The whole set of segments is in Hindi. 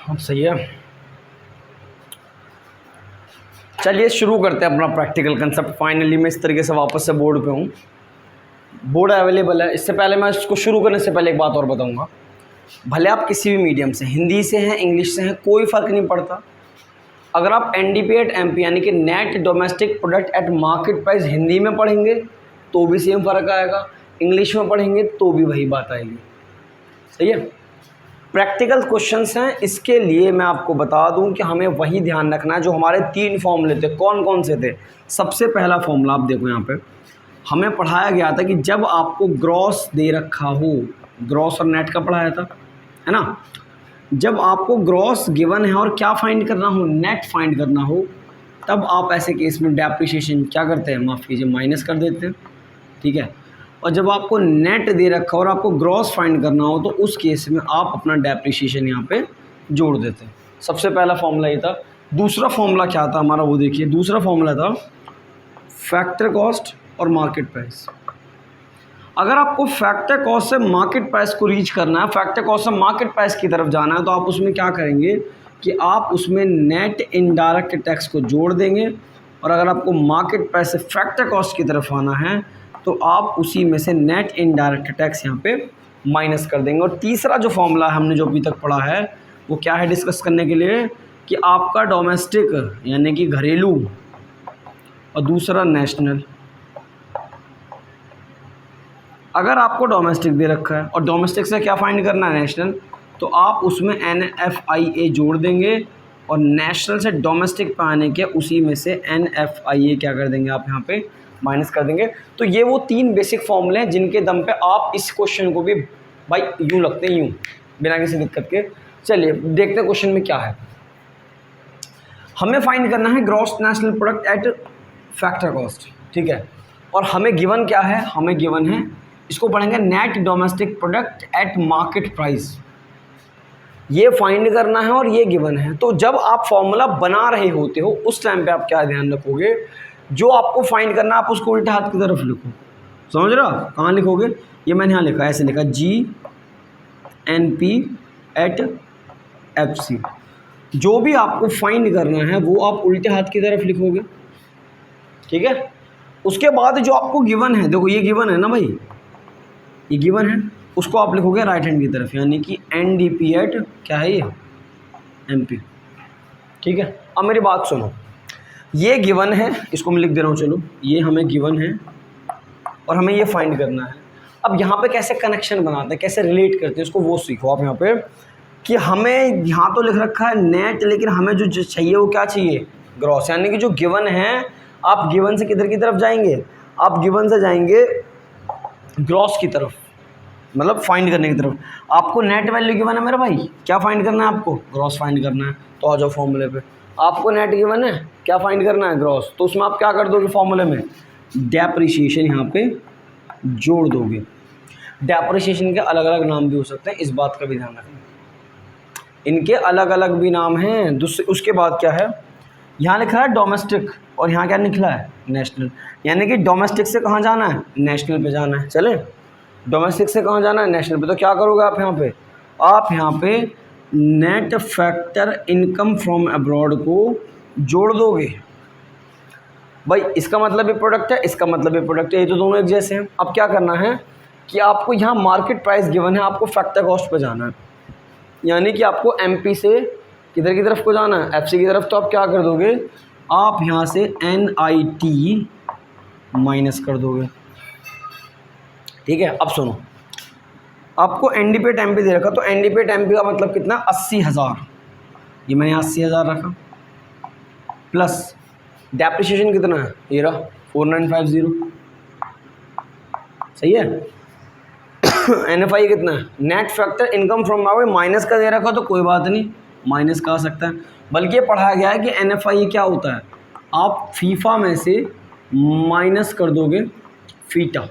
अब सही है। चलिए शुरू करते हैं अपना प्रैक्टिकल कंसेप्ट। फाइनली मैं इस तरीके से वापस से बोर्ड पे हूँ, बोर्ड अवेलेबल है। इससे पहले मैं इसको शुरू करने से पहले एक बात और बताऊँगा। भले आप किसी भी मीडियम से, हिंदी से हैं, इंग्लिश से हैं, कोई फ़र्क नहीं पड़ता। अगर आप एनडीपी एट एमपी यानी कि net domestic product at market price Hindi में पढ़ेंगे तो भी सेम फ़र्क आएगा, इंग्लिश में पढ़ेंगे तो भी वही बात आएगी। सही है। प्रैक्टिकल क्वेश्चंस हैं, इसके लिए मैं आपको बता दूं कि हमें वही ध्यान रखना है जो हमारे 3 फॉर्मूले थे। कौन कौन से थे? सबसे पहला फॉर्मूला आप देखो, यहाँ पे हमें पढ़ाया गया था कि जब आपको ग्रॉस दे रखा हो, ग्रॉस और नेट का पढ़ाया था, है ना। जब आपको ग्रॉस गिवन है और क्या फाइंड करना हो, नेट फाइंड करना हो, तब आप ऐसे केस में डेप्रिसिएशन क्या करते हैं, माफ़ कीजिए, माइनस कर देते हैं। ठीक है। और जब आपको नेट दे रखा हो और आपको ग्रॉस फाइंड करना हो तो उस केस में आप अपना डेप्रिसिएशन यहाँ पे जोड़ देते हैं। सबसे पहला फॉर्मूला ये था। दूसरा फॉर्मूला क्या था हमारा, वो देखिए। दूसरा फॉर्मूला था फैक्टर कॉस्ट और मार्केट प्राइस। अगर आपको फैक्टर कॉस्ट से मार्केट प्राइस को रीच करना है, फैक्टर कॉस्ट से मार्केट प्राइस की तरफ जाना है, तो आप उसमें क्या करेंगे कि आप उसमें नेट इनडायरेक्ट टैक्स को जोड़ देंगे। और अगर आपको मार्केट प्राइस से फैक्टर कॉस्ट की तरफ आना है तो आप उसी में से नेट इनडायरेक्ट टैक्स यहाँ पे माइनस कर देंगे। और तीसरा जो फॉर्मूला हमने जो अभी तक पढ़ा है वो क्या है डिस्कस करने के लिए, कि आपका डोमेस्टिक यानी कि घरेलू और दूसरा नेशनल। अगर आपको डोमेस्टिक दे रखा है और डोमेस्टिक से क्या फाइंड करना है, नेशनल, तो आप उसमें NFIA जोड़ देंगे और नेशनल से डोमेस्टिक पे आने के उसी में से NFIA क्या कर देंगे आप यहाँ पे माइनस कर देंगे। तो ये वो 3 बेसिक फॉर्मूले हैं जिनके दम पे आप इस क्वेश्चन को भी भाई यूँ लगते हैं, यूँ बिना किसी दिक्कत के। चलिए देखते हैं क्वेश्चन में क्या है। हमें फाइंड करना है gross national product at factor cost. ठीक है। और हमें गिवन क्या है, हमें गिवन है, इसको पढ़ेंगे net domestic product at market price. ये फाइंड करना है और ये गिवन है। तो जब आप फॉर्मूला बना रहे होते हो उस टाइम पे आप क्या ध्यान रखोगे, जो आपको फाइंड करना आप उसको उल्टे हाथ की तरफ लिखो। समझ रहे हो? कहाँ लिखोगे? ये मैंने यहाँ लिखा, ऐसे लिखा GNP एट FC। जो भी आपको फाइंड करना है वो आप उल्टे हाथ की तरफ लिखोगे। ठीक है। उसके बाद जो आपको गिवन है, देखो ये गिवन है ना भाई, ये गिवन है, उसको आप लिखोगे राइट हैंड की तरफ, यानी कि NDP एट क्या है ये MP। ठीक है। अब मेरी बात सुनो, ये गिवन है, इसको मैं लिख दे रहा हूँ, चलो ये हमें गिवन है और हमें ये फाइंड करना है। अब यहाँ पे कैसे कनेक्शन बनाते हैं, कैसे रिलेट करते हैं, उसको वो सीखो आप यहाँ पे, कि हमें यहाँ तो लिख रखा है नेट, लेकिन हमें जो चाहिए वो क्या चाहिए, ग्रॉस। यानी कि जो गिवन है, आप गिवन से किधर की तरफ जाएंगे, आप गिवन से जाएंगे ग्रॉस की तरफ, मतलब फाइंड करने की तरफ। आपको नेट वैल्यू गिवन है मेरा भाई, क्या फाइंड करना है आपको, ग्रॉस फाइंड करना है। तो आ जाओ फॉर्मूले पे, आपको नेट गिवन है, क्या फाइंड करना है, ग्रॉस। तो उसमें आप क्या कर दोगे, फॉर्मूले में डेप्रिसिएशन यहाँ पे जोड़ दोगे। डेप्रिसिएशन के अलग अलग नाम भी हो सकते हैं, इस बात का भी ध्यान रखना, इनके अलग अलग भी नाम हैं। उसके बाद क्या है, यहाँ लिखा है डोमेस्टिक और यहाँ क्या निकला है, नेशनल। यानी कि डोमेस्टिक से कहाँ जाना है, नेशनल पे जाना है। चले, डोमेस्टिक से कहाँ जाना है, नेशनल पे। तो क्या करोगे आप यहाँ पे, आप यहाँ पे net factor income from abroad को जोड़ दोगे। भाई इसका मतलब ये प्रोडक्ट है, इसका मतलब ये प्रोडक्ट है, ये तो दोनों एक जैसे हैं। अब क्या करना है कि आपको यहाँ मार्केट प्राइस गिवन है, आपको फैक्टर कॉस्ट पे जाना है, यानी कि आपको MP से किधर की तरफ को जाना है, FC की तरफ। तो आप क्या कर दोगे, आप यहाँ से NIT माइनस कर दोगे। ठीक है। अब सुनो, आपको NDP एट MP दे रखा, तो NDP एट MP का मतलब कितना, 80,000। ये मैंने 80,000 रखा, प्लस डेप्रिसिएशन कितना है, ये रहा 4950। सही है। NFI कितना है, net factor income from minus का दे रखा, तो कोई बात नहीं, माइनस का आ सकता है। बल्कि ये पढ़ाया गया है कि NFI क्या होता है, आप फीफा में से माइनस कर दोगे फीटा,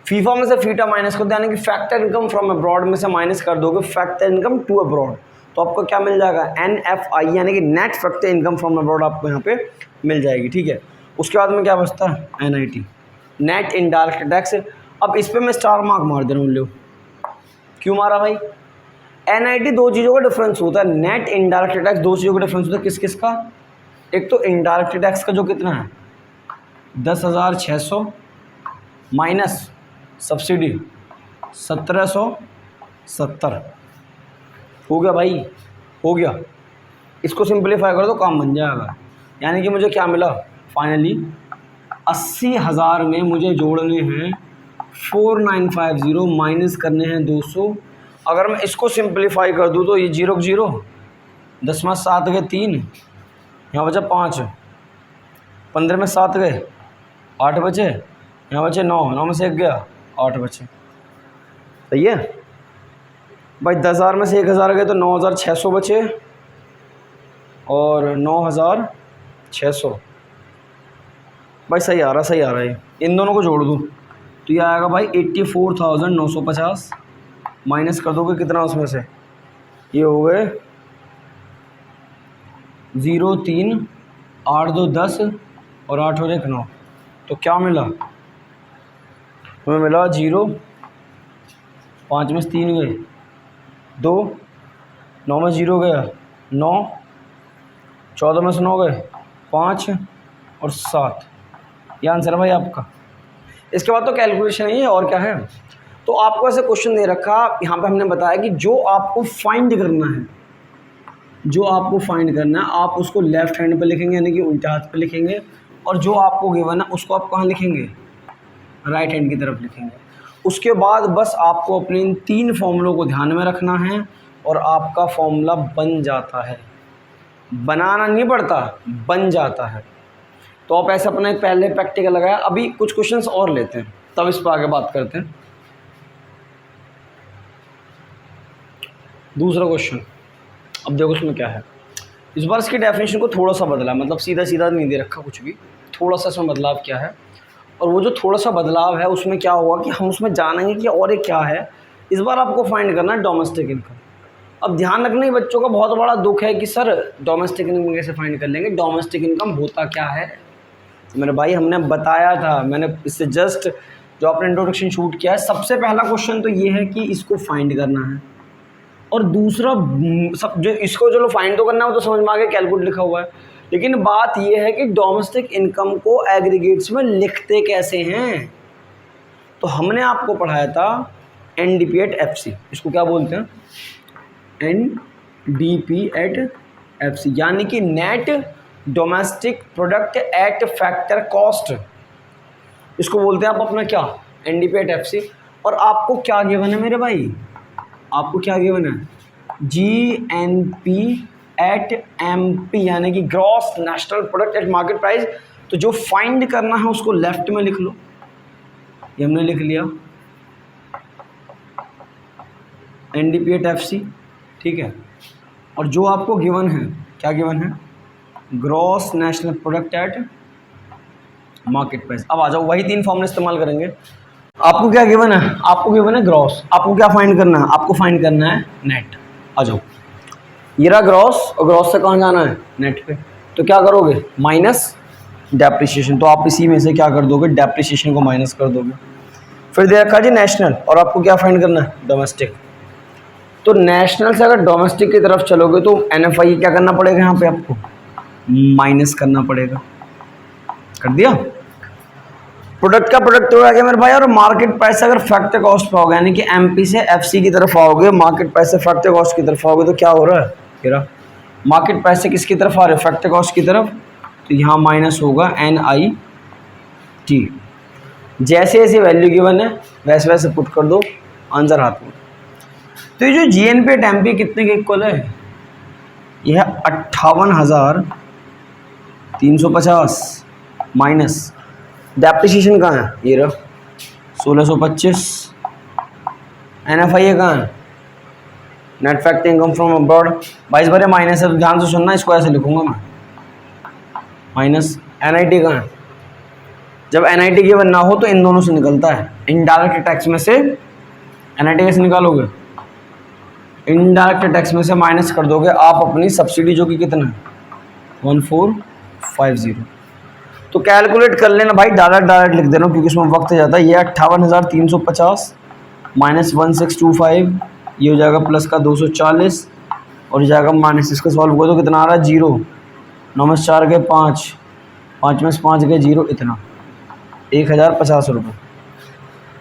फीफा में से फीटा माइनस कर दो, यानी कि फैक्टर इनकम फ्रॉम अब्रॉड में से माइनस कर दोगे फैक्टर इनकम टू अब्रॉड। तो आपको क्या मिल जाएगा, NFI, यानी कि net factor income from abroad आपको यहाँ पे मिल जाएगी। ठीक है। उसके बाद में क्या बचता है, NIT, नेट इनडायरेक्ट टैक्स। अब इस पर मैं स्टार मार्क मार दे रहा हूँ, लो। क्यों मारा भाई, NIT दो चीज़ों का डिफरेंस होता है, नेट इनडायरेक्ट टैक्स दो चीज़ों का डिफरेंस होता है। किस किस का? एक तो इनडायरेक्ट टैक्स का जो कितना है 10,600 माइनस सब्सिडी 1,770। हो गया भाई, हो गया। इसको सिंपलीफाई कर दो, काम बन जाएगा। यानी कि मुझे क्या मिला फाइनली, 80,000 में मुझे जोड़ने हैं 4950 माइनस करने हैं 200। अगर मैं इसको सिंपलीफाई कर दूँ तो ये 0 0, 10 में 7 गए 3, यहाँ बचा 5, 15 में 7 गए 8 बचे, यहाँ बचे 9, 9 में से 1 गया 8 बचे। सही है भाई, 10,000 में से 1,000 गए तो 9,600 बचे और 9,600। भाई सही आ रहा, सही आ रहा है। इन दोनों को जोड़ दूँ तो ये आएगा भाई 84,950 माइनस कर दोगे कितना उसमें से, ये हो गए 0 3 8 2 10 और 8 और 1 9। तो क्या मिला हमें? मिला 0, 5 में से 3 गए 2, 9 में 0 गया 9, 14 में से 9 गए 5 और 7। ये आंसर है भाई आपका। इसके बाद तो कैलकुलेशन ही है और क्या है। तो आपको ऐसे क्वेश्चन दे रखा, यहाँ पे हमने बताया कि जो आपको फाइंड करना है, जो आपको फाइंड करना है आप उसको लेफ्ट हैंड पे लिखेंगे, यानी कि उल्टा हाथ पे लिखेंगे, और जो आपको गिवन है उसको आप कहाँ लिखेंगे? राइट हैंड की तरफ लिखेंगे। उसके बाद बस आपको अपने इन 3 फॉर्मूलों को ध्यान में रखना है और आपका फॉर्मूला बन जाता है। बनाना नहीं पड़ता, बन जाता है। तो आप ऐसे अपना एक पहले प्रैक्टिकल लगाया। अभी कुछ क्वेश्चंस और लेते हैं, तब इस पर आगे बात करते हैं। दूसरा क्वेश्चन, अब देखो उसमें क्या है। इस बार इसकी डेफिनेशन को थोड़ा सा बदला, मतलब सीधा सीधा नहीं दे रखा कुछ भी, थोड़ा सा इसमें बदलाव क्या है। और वो जो थोड़ा सा बदलाव है उसमें क्या हुआ कि हम उसमें जानेंगे कि और एक क्या है। इस बार आपको फाइंड करना है डोमेस्टिक इनकम। अब ध्यान रखना ही बच्चों का बहुत बड़ा दुख है कि सर डोमेस्टिक इनकम कैसे फाइंड कर लेंगे, डोमेस्टिक इनकम होता क्या है। मेरे भाई हमने बताया था, मैंने इससे जस्ट जो आपने इंट्रोडक्शन शूट किया है, सबसे पहला क्वेश्चन तो ये है कि इसको फाइंड करना है। और दूसरा सब जो इसको चलो फाइंड तो करना हो तो समझ में आ गया, कैलकुलेट लिखा हुआ है। लेकिन बात ये है कि डोमेस्टिक इनकम को एग्रीगेट्स में लिखते कैसे हैं। तो हमने आपको पढ़ाया था NDP at FC, इसको क्या बोलते हैं? NDP at FC, यानी कि net domestic product at factor cost, इसको बोलते हैं आप अपना क्या? NDP at FC। और आपको क्या गिवन है मेरे भाई? आपको क्या गिवन है? GNP at MP, यानी कि gross national product at market price. तो जो फाइंड करना है उसको लेफ्ट में लिख लो, ये हमने लिख लिया NDP at FC, ठीक है। और जो आपको गिवन है, क्या गिवन है? Gross national product at market price. अब आ जाओ, वही 3 फॉर्मूले इस्तेमाल करेंगे। आपको क्या गिवन है? आपको गिवन है ग्रॉस। आपको क्या फाइंड करना है? आपको फाइंड करना है नेट। आ जाओ, ये रहा ग्रॉस, और ग्रॉस से कहाँ जाना है? नेट पे। तो क्या करोगे? Minus depreciation. तो आप इसी में से क्या कर दोगे? डेप्रिसिएशन को माइनस कर दोगे। फिर दे रखा जी नेशनल, और आपको क्या फाइंड करना है? डोमेस्टिक। तो नेशनल से अगर डोमेस्टिक की तरफ चलोगे तो NFI क्या करना पड़ेगा? यहाँ पे आपको माइनस करना पड़ेगा। कर दिया। प्रोडक्ट का प्रोडक्ट हो गया मेरे भाई। और मार्केट प्राइस से अगर फैक्टर कॉस्ट पाओगे, यानी कि MP से FC की तरफ आओगे, मार्केट प्राइस से फैक्टर कॉस्ट की तरफ आओगे, तो क्या हो रहा है? मेरा मार्केट प्राइस से किसकी तरफ आ रहे हो? फैक्टर कॉस्ट की तरफ। तो यहाँ माइनस होगा NIT। जैसे जैसे वैल्यू गिवन है वैसे वैसे पुट कर दो, आंसर हाथ में। तो ये जो GNP at MP कितने के इक्वल है? यह 58,350 माइनस डेप्रिसिएशन कहाँ है? ये रहा 1625। NFI कहाँ है? Net factor income from abroad. 22 बारे माइनस है, तो ध्यान से सुनना, इसको ऐसे लिखूंगा मैं माइनस। NIT कहाँ है? जब NIT गिवन ना हो तो इन दोनों से निकलता है। इनडायरेक्ट टैक्स में से NIT कैसे निकालोगे? इनडायरेक्ट टैक्स में से माइनस कर दोगे आप अपनी सब्सिडी, जो कि कितना है? 1450। तो कैलकुलेट कर लेना भाई, डायरेक्ट लिख देना क्योंकि इसमें वक्त जाता है। ये 58,350 माइनस 1625, ये हो जाएगा प्लस का 240 और हो जाएगा माइनस। इसको सॉल्व करो तो कितना आ रहा है 0, 9 में 4 गए 5, 5 में 5 गए 0, इतना 1050 रुपये।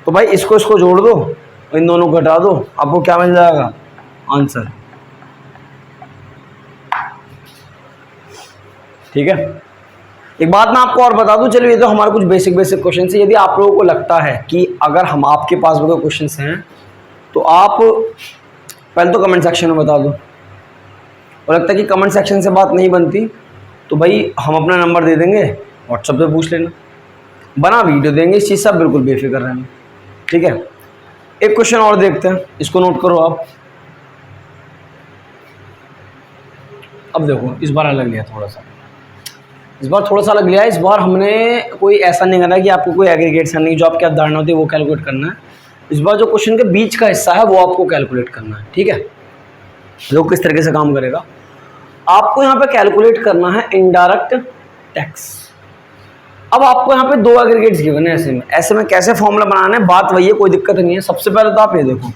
तो भाई इसको जोड़ दो, इन दोनों को घटा दो, आपको क्या मिल जाएगा आंसर। ठीक है, एक बात मैं आपको और बता दूं, चलिए ये तो हमारे कुछ बेसिक क्वेश्चन है। यदि आप लोगों को लगता है कि अगर हम आपके पास भी कोई क्वेश्चन हैं तो आप पहले तो कमेंट सेक्शन में बता दो, और लगता है कि कमेंट सेक्शन से बात नहीं बनती तो भाई हम अपना नंबर दे देंगे, व्हाट्सएप पे पूछ लेना, बना वीडियो देंगे, इस चीज़ से आप बिल्कुल बेफिक्र रहना। ठीक है, एक क्वेश्चन और देखते हैं, इसको नोट करो आप। अब देखो इस बार अलग लिया थोड़ा सा, इस बार थोड़ा सा अलग लिया है। इस बार हमने कोई ऐसा नहीं करना कि आपको कोई एग्रीगेट करनी, जो आपकी अवधारणा होती है वो कैलकुलेट करना है। इस बार जो क्वेश्चन के बीच का हिस्सा है वो आपको कैलकुलेट करना है। ठीक है, जो किस तरीके से काम करेगा, आपको यहाँ पे कैलकुलेट करना है इनडायरेक्ट टैक्स। अब आपको यहाँ पे दो एग्रीगेट्स गिवन है, ऐसे में कैसे फॉर्मूला बनाना है, बात वही है, कोई दिक्कत नहीं है। सबसे पहले तो आप ये देखो,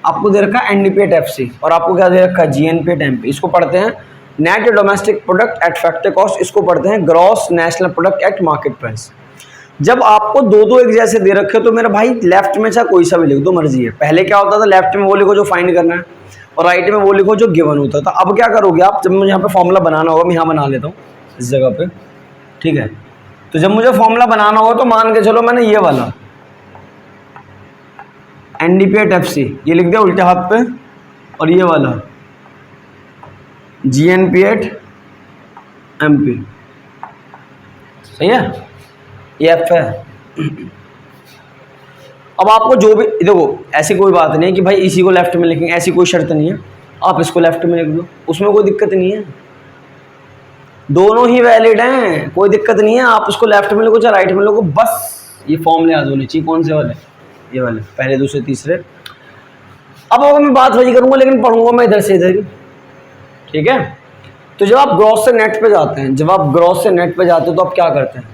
आपको दे रखा है एनडीपी एट एफसी और आपको क्या दे रखा है जीएनपी एट एमपी। इसको पढ़ते हैं net domestic product at factor cost, इसको पढ़ते हैं gross national product at market price. जब आपको दो एक जैसे दे रखे हो तो मेरा भाई लेफ्ट में चाहे कोई सा भी लिख दो, मर्जी है। पहले क्या होता था, लेफ्ट में वो लिखो जो फाइंड करना है और राइट में वो लिखो जो गिवन होता था। अब क्या करोगे आप, जब मुझे यहाँ पे फॉर्मूला बनाना होगा, मैं यहाँ बना लेता हूँ इस जगह पे। ठीक है, तो जब मुझे फॉर्मूला बनाना होगा तो मान के चलो मैंने ये वाला एनडीपी एट एफसी ये लिख दिया उल्टे हाथ पे, और ये वाला जीएनपी एट एमपी, सही है, ये एफ है। अब आपको जो भी देखो, ऐसी कोई बात नहीं है कि भाई इसी को लेफ्ट में लिखेंगे, ऐसी कोई शर्त नहीं है, आप इसको लेफ्ट में लिख दो, उसमें कोई दिक्कत नहीं है, दोनों ही वैलिड हैं, कोई दिक्कत नहीं है। आप उसको लेफ्ट में लिखो चाहे राइट में लिखो, बस ये फॉर्मूले याद होने चाहिए। कौन से वाले, ये वाले, पहले दूसरे तीसरे। अब अगर मैं बात वही करूंगा लेकिन पढ़ूंगा मैं इधर से इधर। ठीक है, तो जब आप ग्रॉस से नेट पे जाते हैं, जब आप ग्रॉस से नेट पे जाते हो तो आप क्या करते हैं,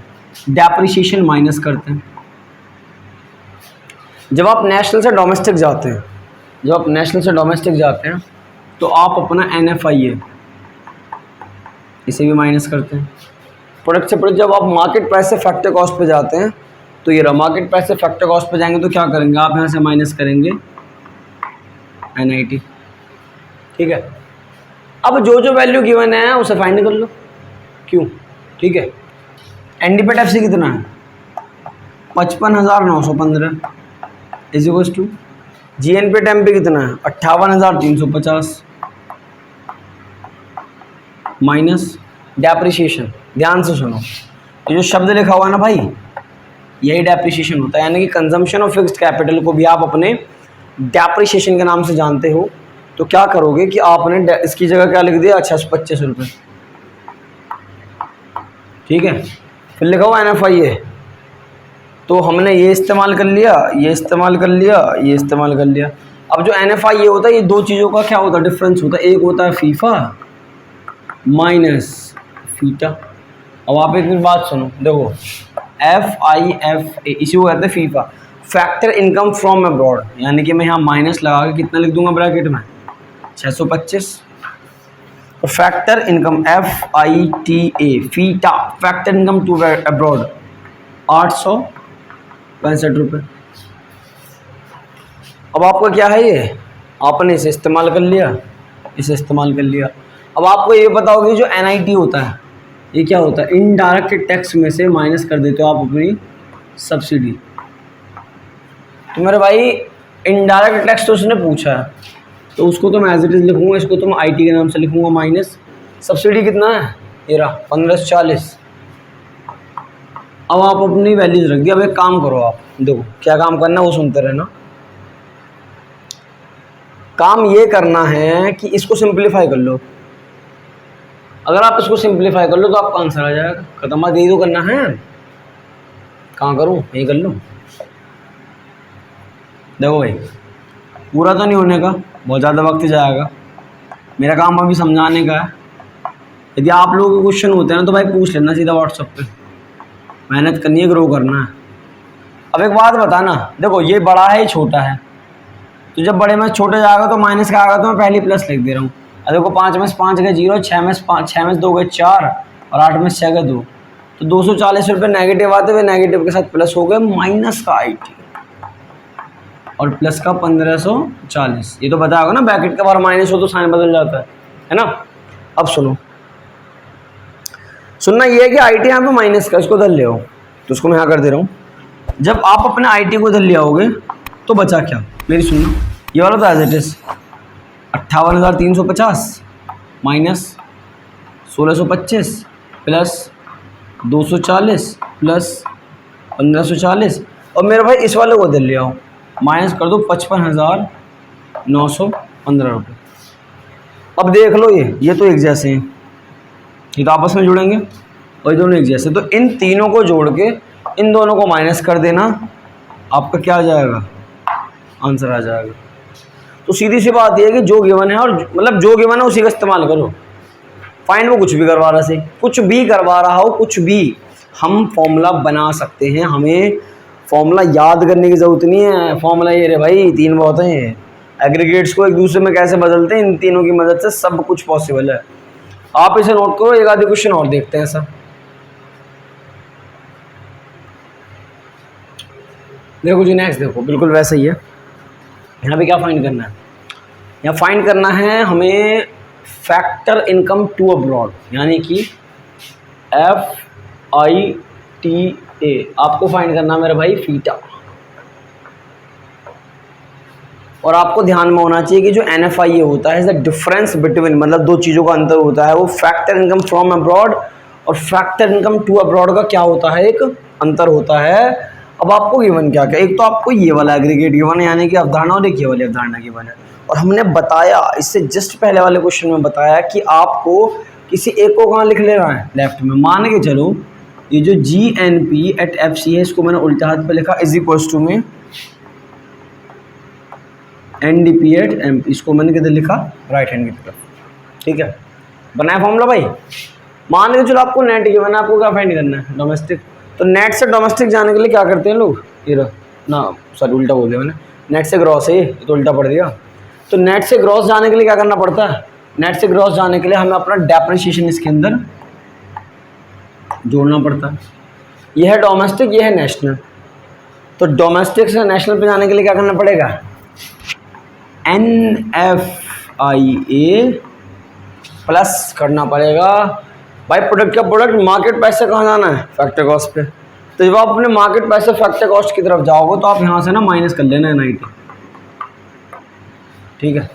डेप्रिसिएशन माइनस करते हैं। जब आप नेशनल से डोमेस्टिक जाते हैं, जब आप नेशनल से डोमेस्टिक जाते हैं तो आप अपना NFIA इसे भी माइनस करते हैं। प्रोडक्ट से प्रोडक्ट, जब आप मार्केट प्राइस से फैक्टर कॉस्ट पे जाते हैं तो ये रहा, मार्केट प्राइस से फैक्टर कॉस्ट पे जाएंगे तो क्या करेंगे आप, यहाँ से माइनस करेंगे NIT। ठीक है, अब जो जो वैल्यू गिवन है उसे फाइंड कर लो, क्यों। ठीक है, एनडीपी एट एफसी कितना है 55,915 is equal to GNP at MP कितना है 58,350 माइनस डेप्रिसिएशन। ध्यान से सुनो, ये जो शब्द लिखा हुआ है ना भाई, यही डेप्रिसिएशन होता है, यानी कि कंजम्पशन ऑफ फिक्स्ड कैपिटल को भी आप अपने डेप्रिसिएशन के नाम से जानते हो। तो क्या करोगे कि आपने इसकी जगह क्या लिख दिया, 625 रुपये। ठीक है, फिर लिखा हुआ NFIA, तो हमने ये इस्तेमाल कर लिया, ये इस्तेमाल कर लिया, ये इस्तेमाल कर लिया। अब जो NFIA होता है, ये दो चीज़ों का क्या होता है, डिफरेंस होता है। एक होता है फीफा माइनस फीटा। अब आप एक बात सुनो, देखो FIFA इसी को कहते हैं FIFA, factor income from abroad, यानी कि मैं यहाँ माइनस लगा के कितना लिख दूंगा ब्रैकेट में 625, और factor income FITA FITA, factor income to abroad 865 रुपये। अब आपका क्या है, ये आपने इसे इस्तेमाल कर लिया, इसे इस्तेमाल कर लिया। अब आपको ये बताओगे जो NIT होता है ये क्या होता है, इनडायरेक्ट टैक्स में से माइनस कर देते हो आप अपनी सब्सिडी। तो मेरे भाई इनडायरेक्ट टैक्स तो उसने पूछा है तो उसको तो मैं एज इट इज़ लिखूँगा, इसको तो मैं IT के नाम से लिखूँगा माइनस सब्सिडी कितना है, ये रहा 1540। अब आप अपनी वैल्यूज रख दी। अब एक काम करो, आप देखो क्या काम करना है वो सुनते रहना। काम ये करना है कि इसको सिंप्लीफाई कर लो। अगर आप इसको सिंप्लीफाई कर लो तो आपका आंसर आ जाएगा, खत्म। बात यही तो करना है, कहाँ करूँ, यही कर लूँ। देखो भाई पूरा तो नहीं होने का, बहुत ज़्यादा वक्त जाएगा, मेरा काम अभी समझाने का है। यदि आप लोगों के क्वेश्चन होते हैं ना तो भाई पूछ लेना सीधा व्हाट्सएप पे, मेहनत करनी है, ग्रो करना है। अब एक बात बताना, देखो ये बड़ा है ये छोटा है, तो जब बड़े में छोटे जाएगा तो माइनस का आएगा, तो मैं पहले प्लस लिख दे रहा हूँ। अब देखो 5 में से 5 गए 0, 6 में से 5, 6 में से 2 गए 4 और 8 में से 6 गए 2, तो 240 रुपये नेगेटिव आते हुए नेगेटिव के साथ प्लस हो गए माइनस का 80 और प्लस का 1540। ये तो पता होगा ना, ब्रैकेट के बाहर माइनस हो तो साइन बदल जाता है ना। अब सुनना ये है कि आई टी यहाँ पे माइनस का, इसको धर ले आओ, तो उसको मैं यहाँ कर दे रहा हूँ। जब आप अपने आई टी को धर ले आओगे तो बचा क्या, मेरी सुनना, ये वाला तो as it is 58,350 minus 1625 plus 240 plus 1540, और मेरे भाई इस वाले को धर ले आओ, माइनस कर दो 55,915 रुपये। अब देख लो, ये तो एक जैसे हैं, ये तो आपस में जुड़ेंगे और ये दोनों एक जैसे, तो इन तीनों को जोड़ के इन दोनों को माइनस कर देना, आपका क्या आ जाएगा, आंसर आ जाएगा। तो सीधी सी बात यह है कि जो गिवन है, और मतलब जो गिवन है उसी का इस्तेमाल करो। फाइंड वो कुछ भी करवा रहा से, कुछ भी करवा रहा हो, कुछ भी हम फॉर्मूला बना सकते हैं। हमें फॉर्मूला याद करने की ज़रूरत नहीं है। फॉर्मूला ये रे भाई, 3 बहुत हैं, एग्रीगेट्स को एक दूसरे में कैसे बदलते हैं, इन तीनों की मदद से सब कुछ पॉसिबल है। आप इसे नोट करो, एक आधी क्वेश्चन और देखते हैं ऐसा। देखो जी नेक्स्ट, देखो बिल्कुल वैसा ही है। यहाँ पे क्या फाइंड करना है, यहाँ फाइंड करना है हमें फैक्टर इनकम टू अब्रॉड, यानी कि FITA आपको फाइंड करना है मेरे भाई फीटा। और आपको ध्यान में होना चाहिए कि जो NFIA होता है द डिफरेंस बिटवीन, मतलब दो चीज़ों का अंतर होता है, वो फैक्टर इनकम फ्रॉम अब्रॉड और फैक्टर इनकम टू अब्रॉड का क्या होता है, एक अंतर होता है। अब आपको गिवन क्या क्या, एक तो आपको ये वाला एग्रीगेट गिवन है यानी कि अवधारणा, और एक ये वाली अवधारणा गिवन है। और हमने बताया इससे जस्ट पहले वाले क्वेश्चन में बताया कि आपको किसी एक को कहाँ लिख लेना है, लेफ्ट में। मान के चलो ये जो GNP एट FC है, इसको मैंने उल्टा हाथ पे लिखा इज इक्वल्स टू में NDP एट MP, इसको मैंने किधर लिखा, राइट हैंड की तरफ। ठीक है, बनाया फॉर्मूला भाई। मान के चलो आपको नेट गिवन है, आपको क्या फाइंड करना है, डोमेस्टिक। तो नेट से डोमेस्टिक जाने के लिए क्या करते हैं लोग, ये ना सॉरी उल्टा बोल दिया मैंने, नेट से ग्रॉस है, ये तो उल्टा पड़ दिया। तो नेट से ग्रॉस जाने के लिए क्या करना पड़ता है, नेट से ग्रॉस जाने के लिए हमें अपना डेप्रिसिएशन इसके अंदर जोड़ना पड़ता है। यह है डोमेस्टिक, यह है नेशनल। तो डोमेस्टिक से नेशनल पे जाने के लिए क्या करना पड़ेगा, NFIA प्लस करना पड़ेगा भाई प्रोडक्ट का प्रोडक्ट, मार्केट प्राइस से कहाँ जाना है, फैक्टर कॉस्ट पे। तो जब आप अपने मार्केट प्राइस से फैक्टर कॉस्ट की तरफ जाओगे तो आप यहाँ से ना माइनस कर लेना है 90। ठीक है,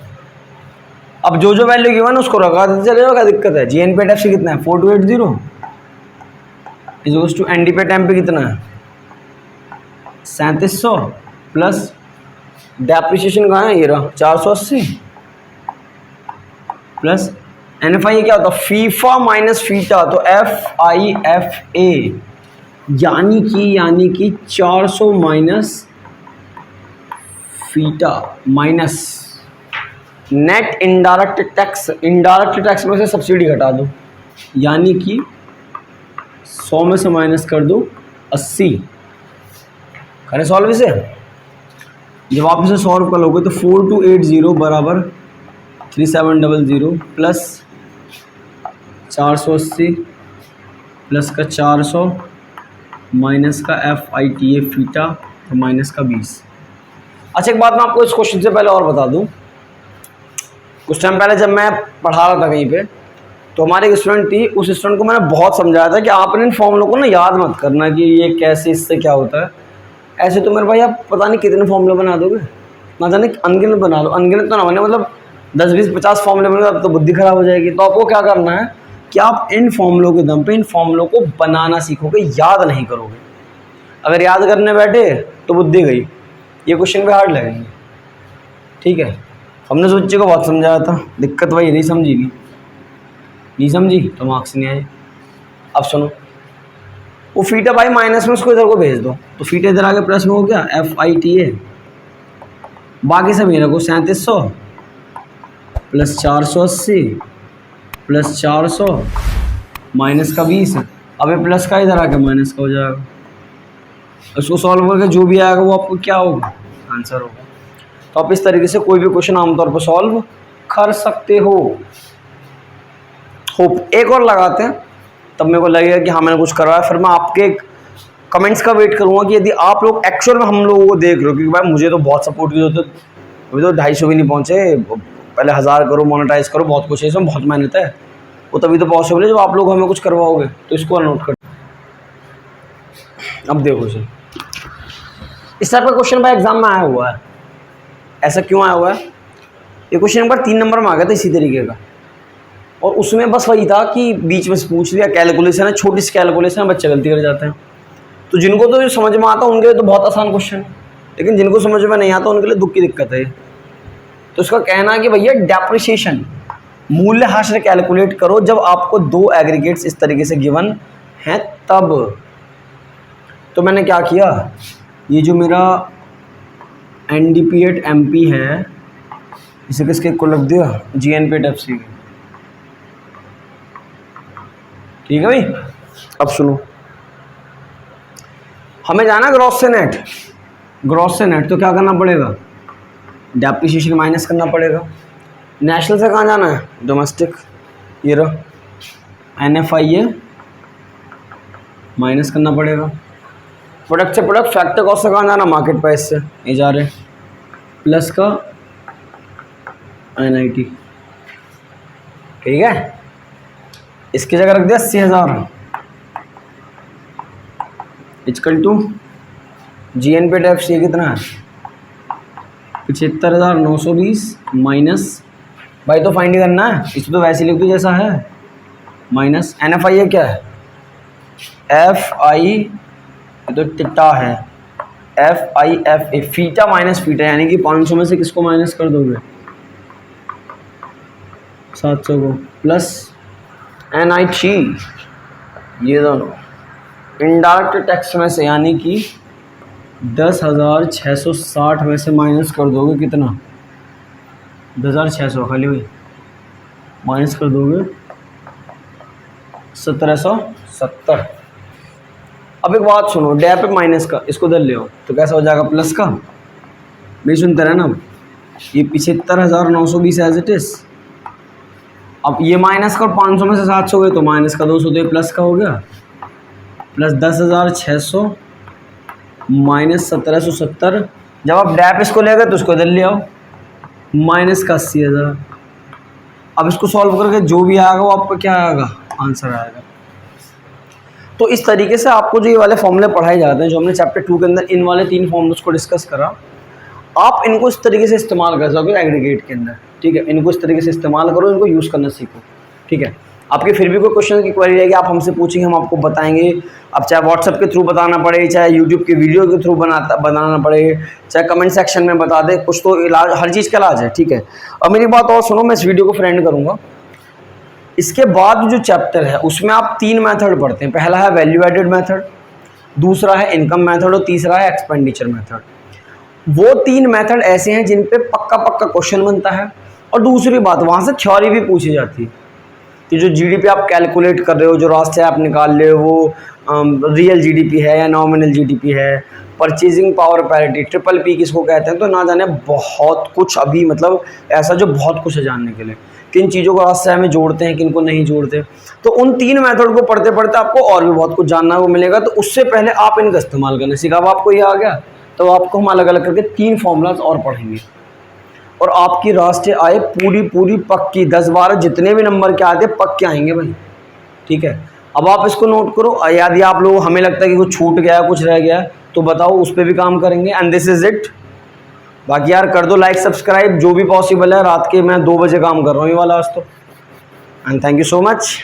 अब जो वैल्यू गिवन है उसको रखा देते चले, क्या दिक्कत है। GNP एट FC कितना है, 4280 is to NDP at MP कितना है, 3700 प्लस डेप्रिसिएशन कहाँ है, ये रहा 480 प्लस NFIA क्या होता है, फीफा माइनस फीटा, तो FIFA यानी कि 400 minus FITA minus net indirect tax, indirect tax में से सब्सिडी घटा दो, यानी कि 100 में से माइनस कर दो 80। करें सॉल्व इसे। जब आप इसे सॉल्व कर लोगे तो 4280 बराबर 3700 प्लस 480 प्लस का 400 माइनस का FITA फीटा और माइनस का 20। अच्छा एक बात मैं आपको इस क्वेश्चन से पहले और बता दूं, कुछ टाइम पहले जब मैं पढ़ा रहा था कहीं पे, तो हमारे एक स्टूडेंट थी, उस स्टूडेंट को मैंने बहुत समझाया था कि आपने इन फॉर्मूलों को ना याद मत करना कि ये कैसे, इससे क्या होता है। ऐसे तो मेरे भाई आप पता नहीं कितने फॉर्मूले बना दोगे, ना जाने अनगिनत बना लो, अनगिनत तो ना बने, मतलब 10 20 50 फॉर्मूले बने अब तो बुद्धि खराब हो जाएगी। तो आपको क्या करना है कि आप इन फॉर्मूलों के दम पे इन फॉर्मूलों को बनाना सीखोगे, याद नहीं करोगे। अगर याद करने बैठे तो बुद्धि गई, ये क्वेश्चन भी हार्ड लगेंगे। ठीक है, हमने उस बच्चे को बहुत समझाया था, दिक्कत वही नहीं समझी तो मार्क्स नहीं आए। अब सुनो, वो फीटा भाई माइनस में उसको इधर को भेज दो, तो फीटा इधर आके प्लस में हो गया FITA, बाकी सब ये रखो 3700 प्लस 480 प्लस 400 माइनस का 20। अब ये प्लस का इधर आके माइनस का हो जाएगा, उसको सॉल्व करके जो भी आएगा वो आपको क्या होगा, आंसर होगा। तो तो आप इस तरीके से कोई भी क्वेश्चन आमतौर पर सॉल्व कर सकते हो। होप एक और लगाते हैं, तब मेरे को लगेगा कि हाँ मैंने कुछ करवाया, फिर मैं आपके कमेंट्स का वेट करूंगा कि यदि आप लोग एक्चुअल में हम लोगों को देख रहे हो, क्योंकि भाई मुझे तो बहुत सपोर्ट की जरूरत है, अभी तो 250 भी नहीं पहुंचे, पहले 1000 करो, मोनेटाइज करो, बहुत कुछ है इसमें, बहुत मेहनत है, वो तभी तो पॉसिबल है जब आप लोग हमें कुछ करवाओगे। तो इसको नोट कर। अब देखो सर, इस टाइप का क्वेश्चन भाई एग्जाम में आया हुआ है। ऐसा क्यों आया हुआ है? ये क्वेश्चन नंबर 3 नंबर में आ गया था इसी तरीके का, और उसमें बस वही था कि बीच में से पूछ लिया, कैलकुलेशन है, छोटी सी कैलकुलेशन है, बच्चे गलती कर जाते हैं। तो जिनको तो जो समझ में आता है उनके लिए तो बहुत आसान क्वेश्चन है, लेकिन जिनको समझ में नहीं आता उनके लिए दुख की दिक्कत है। तो इसका कहना है कि भैया डेप्रिसिएशन मूल्यह्रास कैलकुलेट करो जब आपको 2 एग्रीगेट्स इस तरीके से गिवन हैं तब। तो मैंने क्या किया, ये जो मेरा NDP MP है, इसे किसके को लग दिया, GNP FC। ठीक है भाई, अब सुनो, हमें जाना ग्रॉस से नेट, ग्रॉस से नेट तो क्या करना पड़ेगा, डेप्रिसिएशन माइनस करना पड़ेगा। नेशनल से कहाँ जाना है, डोमेस्टिक, ये रहा NFIA माइनस करना पड़ेगा। प्रोडक्ट से प्रोडक्ट, फैक्टर कॉस्ट से कहाँ जाना, मार्केट प्राइस से, ये जा रहे प्लस का NIT। ठीक है, इसकी जगह रख दिया 80,000 इक्वल टू GNP FC कितना है, 75,920 माइनस, भाई तो फाइंड करना है, इसको तो वैसे लिख दो जैसा है, माइनस NFIA क्या है, FI तो टिटा है, FIFA फीटा माइनस फीटा, यानी कि 500 में से किसको माइनस कर दोगे, 700 को, प्लस NIT, ये दोनों इनडायरेक्ट टैक्स में से, यानी कि 10,660 में से माइनस कर दोगे कितना, 10,600 खाली हुई, माइनस कर दोगे 1770। अब एक बात सुनो, डे पे माइनस का इसको दल ले आओ तो कैसा हो जाएगा, प्लस का, नहीं सुनते रहे ना, ये 75,920 एज इट इज। अब ये माइनस का 500 में से 700 गए तो माइनस का 200, तो ये प्लस का हो गया, प्लस 10,600 माइनस 1770। जब आप डैप इसको ले गए तो इसको इधर ले आओ, माइनस का 80,000। अब इसको सॉल्व करके जो भी आएगा वो आपका क्या आएगा, आंसर आएगा। तो इस तरीके से आपको जो ये वाले फॉर्मूले पढ़ाए जाते हैं, जो हमने चैप्टर 2 के अंदर इन वाले 3 फॉर्मूल्स को डिस्कस करा, आप इनको इस तरीके से इस्तेमाल कर सकोगे एग्रीगेट के अंदर। ठीक है, इनको इस तरीके से इस्तेमाल करो, इनको यूज़ करना सीखो। ठीक है, आपके फिर भी कोई क्वेश्चन की क्वेरी रहेगी आप हमसे पूछेंगे, हम आपको बताएंगे। अब चाहे व्हाट्सएप के थ्रू बताना पड़े, चाहे यूट्यूब के वीडियो के थ्रू बनाना पड़े, चाहे कमेंट सेक्शन में बता दे, कुछ तो इलाज, हर चीज़ का इलाज है। ठीक है, अब मेरी बात और सुनो, मैं इस वीडियो को फ्रेंड करूँगा। इसके बाद जो चैप्टर है उसमें आप 3 मेथड पढ़ते हैं। पहला है वैल्यू एडेड मेथड, दूसरा है इनकम मेथड और तीसरा है एक्सपेंडिचर मेथड। वो 3 मेथड ऐसे हैं जिन पे पक्का क्वेश्चन बनता है। और दूसरी बात, वहाँ से थ्योरी भी पूछी जाती है कि जो GDP आप कैलकुलेट कर रहे हो, जो रास्ते आप निकाल रहे हो, वो रियल GDP है या नॉमिनल GDP है, परचेजिंग पावर पैरिटी, PPP किसको कहते हैं, तो ना जाने बहुत कुछ अभी, मतलब ऐसा जो बहुत कुछ है जानने के लिए, किन चीज़ों को रास्ते में जोड़ते हैं, किन को नहीं जोड़ते। तो उन 3 मेथड को पढ़ते पढ़ते आपको और भी बहुत कुछ जानना को मिलेगा। तो उससे पहले आप इनका इस्तेमाल करना सीखा। अब आपको ये आ गया तो आपको हम अलग अलग करके 3 फॉर्मूलाज और पढ़ेंगे, और आपकी रास्ते आए पूरी पक्की, 10-12 जितने भी नंबर के आते पक्के आएंगे भाई। ठीक है, अब आप इसको नोट करो। यदि आप लोग हमें लगता है कि कुछ छूट गया, कुछ रह गया, तो बताओ, उस पर भी काम करेंगे। And this is it. बाकी यार कर दो लाइक सब्सक्राइब, जो भी पॉसिबल है। रात के मैं 2 बजे काम कर रहा हूँ ये वाला आज तो। And thank you so much.